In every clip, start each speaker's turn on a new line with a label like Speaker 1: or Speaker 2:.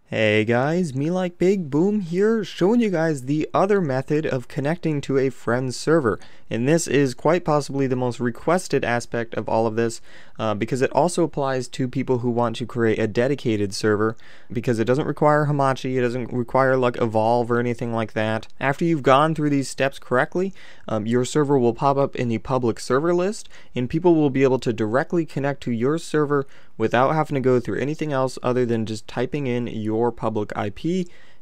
Speaker 1: Hey guys, MeLikeBigBoom here, showing you guys the other method of connecting to a friend's server. And this is quite possibly the most requested aspect of all of this because it also applies to people who want to create a dedicated server, because it doesn't require Hamachi, it doesn't require like Evolve or anything like that. After you've gone through these steps correctly, your server will pop up in the public server list and people will be able to directly connect to your server without having to go through anything else other than just typing in your public IP,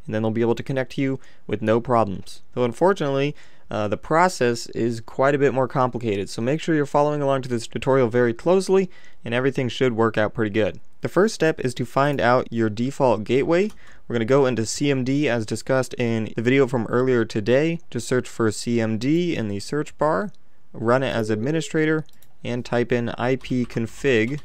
Speaker 1: and then they'll be able to connect to you with no problems. Though unfortunately, the process is quite a bit more complicated, so make sure you're following along to this tutorial very closely and everything should work out pretty good. The first step is to find out your default gateway. We're going to go into CMD as discussed in the video from earlier today. Just search for CMD in the search bar, run it as administrator, and type in ipconfig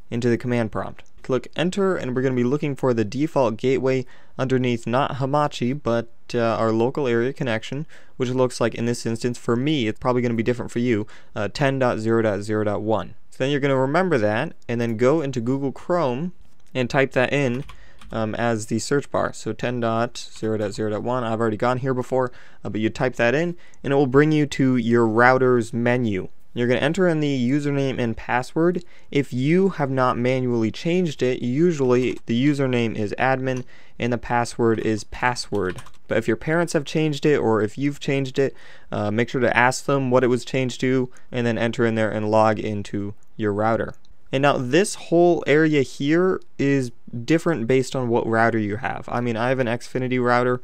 Speaker 1: into the command prompt. Click enter, and we're going to be looking for the default gateway underneath not Hamachi but our local area connection, which looks like in this instance for me, it's probably going to be different for you, 10.0.0.1. So then you're going to remember that and then go into Google Chrome and type that in as the search bar. So 10.0.0.1, I've already gone here before, but you type that in and it will bring you to your router's menu. You're going to enter in the username and password. If you have not manually changed it, usually the username is admin and the password is password. But if your parents have changed it or if you've changed it, make sure to ask them what it was changed to and then enter in there and log into your router. And now this whole area here is different based on what router you have. I mean, I have an Xfinity router,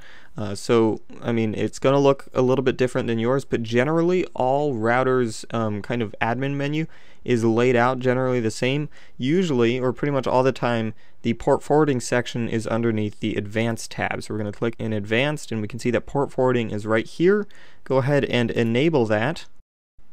Speaker 1: so I mean it's gonna look a little bit different than yours, but generally all routers kind of admin menu is laid out generally the same. Usually, or pretty much all the time, the port forwarding section is underneath the advanced tab. So we're going to click in advanced and we can see that port forwarding is right here. Go ahead and enable that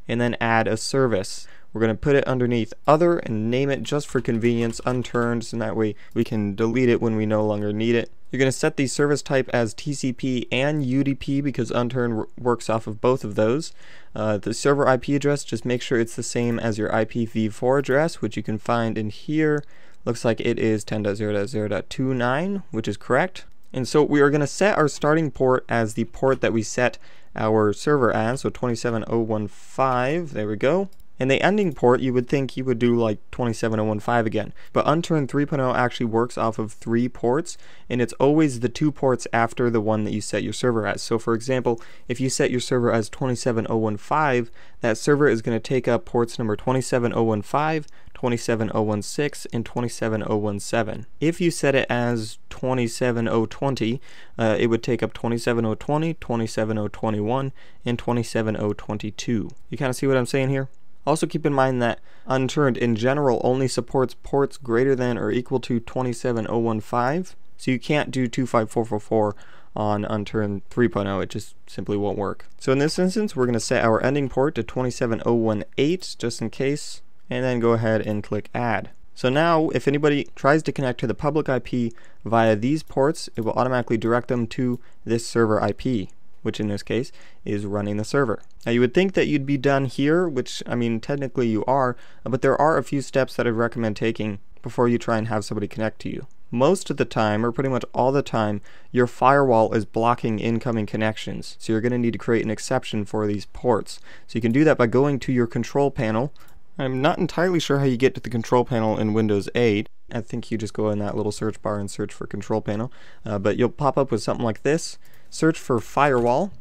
Speaker 1: and then add a service. We're going to put it underneath other and name it just for convenience Unturned, so that way we can delete it when we no longer need it. You're going to set the service type as TCP and UDP because Unturned works off of both of those. The server IP address, just make sure it's the same as your IPv4 address, which you can find in here. Looks like it is 10.0.0.29, which is correct. And so we are going to set our starting port as the port that we set our server as, so 27015, there we go. And the ending port, you would think you would do like 27015 again, but Unturned 3.0 actually works off of 3 ports, and it's always the 2 ports after the one that you set your server as. So for example, if you set your server as 27015, that server is going to take up ports number 27015, 27016, and 27017. If you set it as 27020, it would take up 27020, 27021, and 27022. You kind of see what I'm saying here? Also keep in mind that Unturned in general only supports ports greater than or equal to 27015, so you can't do 25444 on Unturned 3.0, it just simply won't work. So in this instance, we're going to set our ending port to 27018 just in case, and then go ahead and click add. So now if anybody tries to connect to the public IP via these ports, it will automatically direct them to this server IP, which in this case is running the server. Now you would think that you'd be done here, which I mean technically you are, but there are a few steps that I recommend taking before you try and have somebody connect to you. Most of the time, or pretty much all the time, your firewall is blocking incoming connections, so you're going to need to create an exception for these ports. So you can do that by going to your control panel. I'm not entirely sure how you get to the control panel in Windows 8. I think you just go in that little search bar and search for control panel, but you'll pop up with something like this. Search for firewall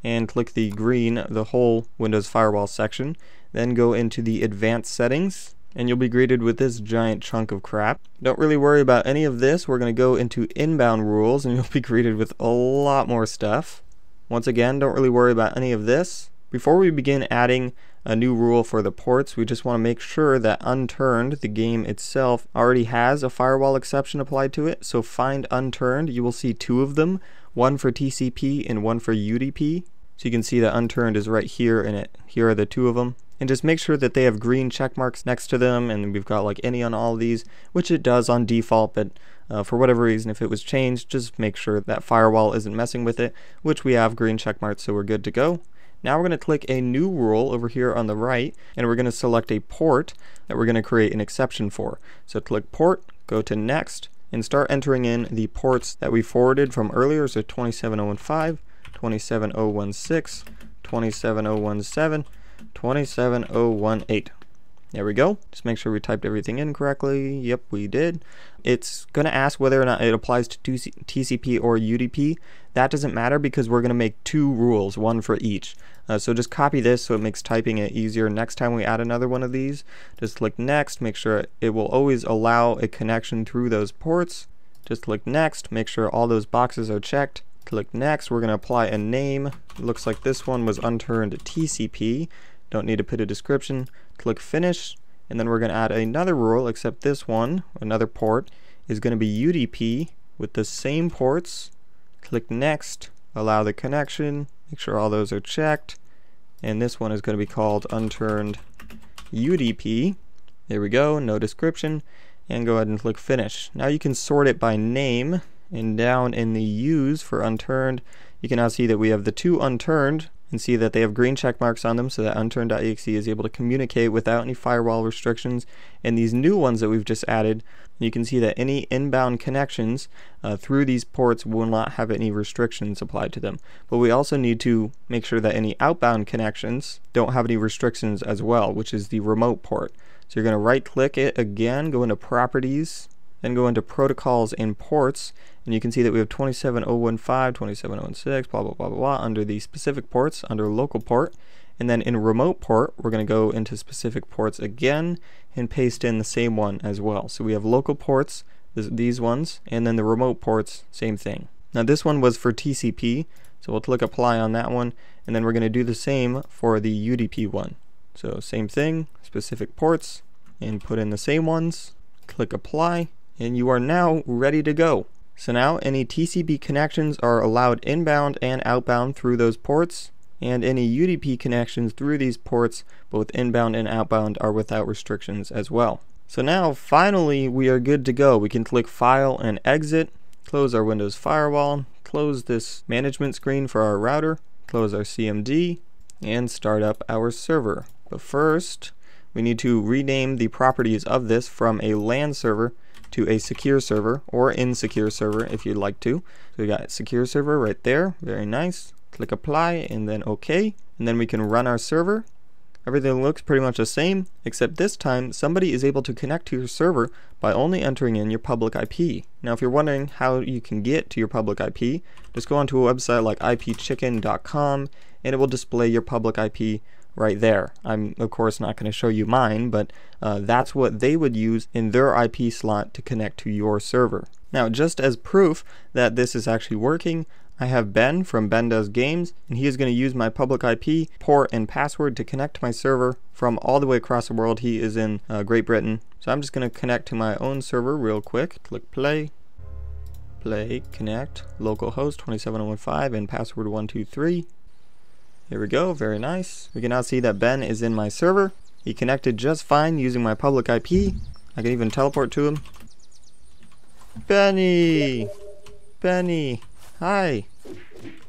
Speaker 1: and click the green, the whole Windows firewall section. Then go into the advanced settings and you'll be greeted with this giant chunk of crap. Don't really worry about any of this. We're going to go into inbound rules and you'll be greeted with a lot more stuff. Once again, don't really worry about any of this. Before we begin adding a new rule for the ports, we just want to make sure that Unturned, the game itself, already has a firewall exception applied to it. So find Unturned, you will see 2 of them, one for TCP and one for UDP. So you can see that Unturned is right here, and here are the 2 of them. And just make sure that they have green check marks next to them, and we've got like any on all of these, which it does on default, but for whatever reason, if it was changed, just make sure that firewall isn't messing with it, which we have green check marks, so we're good to go. Now we're going to click a new rule over here on the right, and we're going to select a port that we're going to create an exception for. So click port, go to next, and start entering in the ports that we forwarded from earlier. So 27015, 27016, 27017, 27018. There we go. Just make sure we typed everything in correctly. Yep, we did. It's going to ask whether or not it applies to TCP or UDP. That doesn't matter because we're going to make two rules, one for each. So just copy this so it makes typing it easier. Next time we add another one of these, just click next. Make sure it will always allow a connection through those ports. Just click next. Make sure all those boxes are checked. Click next. We're going to apply a name. It looks like this one was Unturned TCP. Don't need to put a description. Click finish, and then we're going to add another rule, except this one, another port, is going to be UDP with the same ports. Click next, allow the connection, make sure all those are checked, and this one is going to be called Unturned UDP. There we go, no description, and go ahead and click finish. Now you can sort it by name, and down in the U's for Unturned, you can now see that we have the two Unturned, and see that they have green check marks on them so that unturned.exe is able to communicate without any firewall restrictions. And these new ones that we've just added, you can see that any inbound connections through these ports will not have any restrictions applied to them. But we also need to make sure that any outbound connections don't have any restrictions as well, which is the remote port. So you're going to right click it again, go into properties, then go into protocols and ports, and you can see that we have 27015, 27016, blah blah blah blah blah under the specific ports under local port. And then in remote port, we're going to go into specific ports again and paste in the same one as well. So we have local ports, these ones, and then the remote ports, same thing. Now this one was for TCP, so we'll click apply on that one, and then we're going to do the same for the UDP one. So same thing, specific ports, and put in the same ones, click apply, and you are now ready to go. So now any TCP connections are allowed inbound and outbound through those ports, and any UDP connections through these ports, both inbound and outbound, are without restrictions as well. So now finally we are good to go. We can click File and Exit, close our Windows firewall, close this management screen for our router, close our CMD, and start up our server. But first we need to rename the properties of this from a LAN server to a secure server, or insecure server if you'd like to. So we got secure server right there, very nice. Click apply and then OK, and then we can run our server. Everything looks pretty much the same, except this time somebody is able to connect to your server by only entering in your public IP. Now if you're wondering how you can get to your public IP, just go onto a website like ipchicken.com and it will display your public IP right there. I'm of course not going to show you mine, but that's what they would use in their IP slot to connect to your server. Now just as proof that this is actually working, I have Ben from Ben Does Games, and he is going to use my public IP, port, and password to connect to my server from all the way across the world. He is in Great Britain. So I'm just going to connect to my own server real quick. Click play, connect, localhost 27015 and password 123. Here we go, very nice. We can now see that Ben is in my server. He connected just fine using my public IP. I can even teleport to him. Benny! Benny! Hi!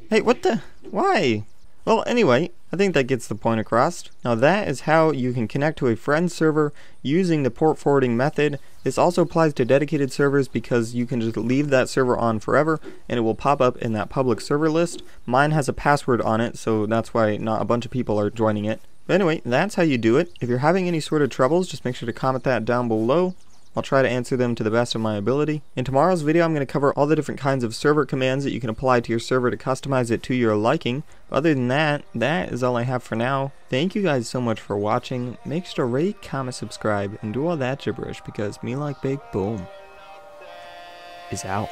Speaker 1: Hey, what the? Why? Well, anyway, I think that gets the point across. Now that is how you can connect to a friend server using the port forwarding method. This also applies to dedicated servers because you can just leave that server on forever and it will pop up in that public server list. Mine has a password on it, so that's why not a bunch of people are joining it. But anyway, that's how you do it. If you're having any sort of troubles, just make sure to comment that down below. I'll try to answer them to the best of my ability. In tomorrow's video, I'm going to cover all the different kinds of server commands that you can apply to your server to customize it to your liking. Other than that, that is all I have for now. Thank you guys so much for watching. Make sure to rate, comment, subscribe, and do all that gibberish because MeLikeBigBoom is out.